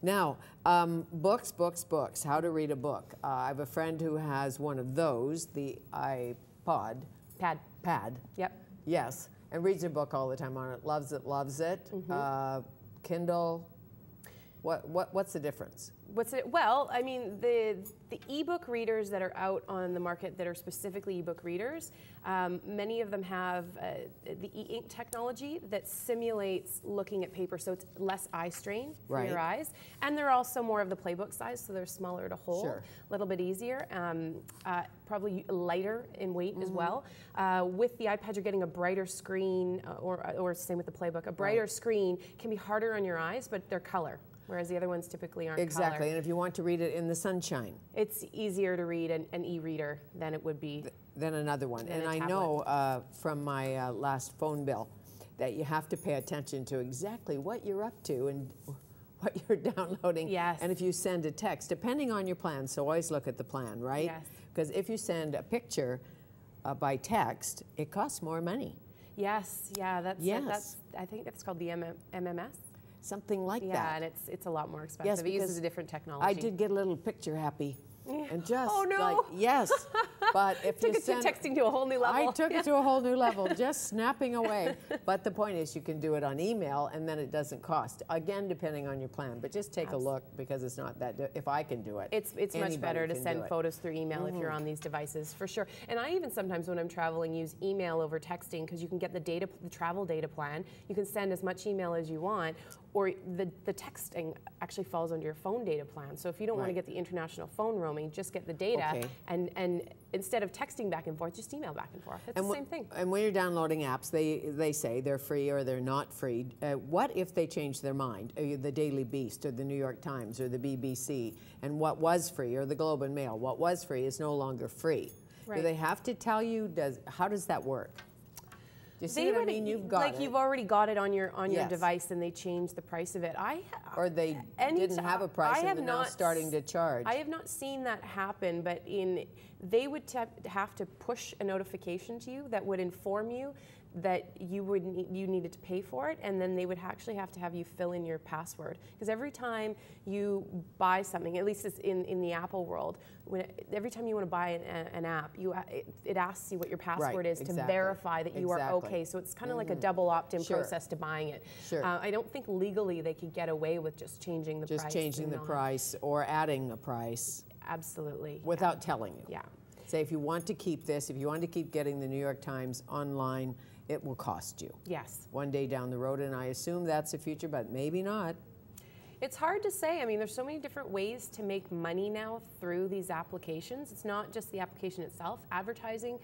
Now, books, books, books. How to read a book. I have a friend who has one of those, the iPod. Pad. Yep. Yes, and reads a book all the time on it. Loves it, loves it. Kindle. What's the difference? Well, I mean, the ebook readers that are out on the market that are specifically ebook readers, many of them have the e-ink technology that simulates looking at paper, so it's less eye strain for your eyes. And they're also more of the Playbook size, so they're smaller to hold, a little bit easier, probably lighter in weight as well. With the iPad, you're getting a brighter screen, or same with the Playbook. A brighter screen can be harder on your eyes, but they're color. Whereas the other ones typically aren't Exactly, color. and if you want to read it in the sunshine. It's easier to read an e-reader than it would be. Than another one. And I know from my last phone bill that you have to pay attention to exactly what you're up to and what you're downloading. Yes. And if you send a text, depending on your plan, so always look at the plan, right? Yes. Because if you send a picture by text, it costs more money. Yes, yeah, that's I think that's called the MMS. Something like that. Yeah, and it's a lot more expensive. It uses a different technology. I did get a little picture happy. And just oh no! Like, yes, but if you send texting to a whole new level. I took it to a whole new level, just snapping away. But the point is, you can do it on email, and then it doesn't cost. Again, depending on your plan. But just take a look, because it's not that. If I can do it, it's much better to send photos through email if you're on these devices, for sure. And I even sometimes, when I'm traveling, use email over texting, because you can get the travel data plan. You can send as much email as you want, or the texting actually falls under your phone data plan. So if you don't want to get the international phone roaming, just get the data, and instead of texting back and forth, just email back and forth. It's the same thing. And when you're downloading apps, they say they're free or they're not free. What if they change their mind? The Daily Beast or the New York Times or the BBC, and what was free, or the Globe and Mail, what was free is no longer free. Right. Do they have to tell you? How does that work? Do you see what I mean? You've got it. You've already got it on your device, and they changed the price of it. Or they didn't have a price, and they're now starting to charge. I have not seen that happen, but they would have to push a notification to you that would inform you that you needed to pay for it, and then they would actually have to have you fill in your password. Because every time you buy something, at least it's in the Apple world, every time you want to buy an app, it asks you what your password is to verify that you are okay. So it's kind of like a double opt-in process to buying it. I don't think legally they could get away with just changing the price. Just changing the price or adding a price. Absolutely. Without telling you. Yeah. Say, if you want to keep this, if you want to keep getting the New York Times online, it will cost you. Yes. One day down the road, and I assume that's the future, but maybe not. It's hard to say. I mean, there's so many different ways to make money now through these applications. It's not just the application itself. Advertising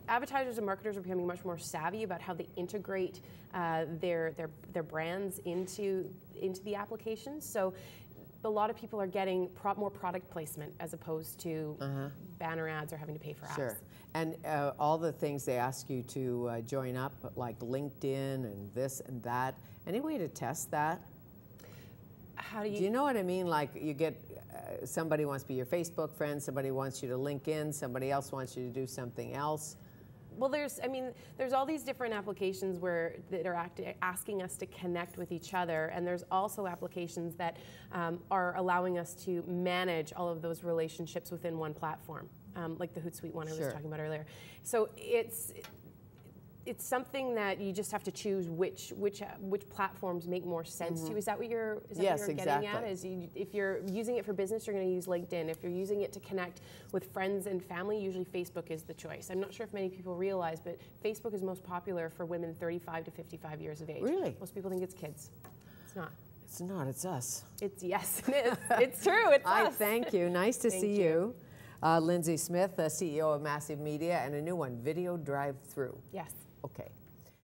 advertisers and marketers are becoming much more savvy about how they integrate their brands into the applications. So a lot of people are getting more product placement as opposed to banner ads or having to pay for ads. Sure. And all the things they ask you to join up, like LinkedIn and this and that. Any way to test that? How do you? Do you know what I mean? Like, you get somebody wants to be your Facebook friend, somebody wants you to link in, somebody else wants you to do something else. Well, there's all these different applications that are asking us to connect with each other, and there's also applications that are allowing us to manage all of those relationships within one platform, like the Hootsuite one I was talking about earlier. So it's something that you just have to choose which platforms make more sense to you. Is that what you're getting at? If you're using it for business, you're going to use LinkedIn. If you're using it to connect with friends and family, usually Facebook is the choice. I'm not sure if many people realize, but Facebook is most popular for women 35 to 55 years of age. Really? Most people think it's kids. It's not. It's not. It's us. Yes, it is. It's true. It's us. I thank you. Nice to see you. Lindsay Smith, CEO of Massive Media, and a new one, Video Drive-Thru. Yes. Okay.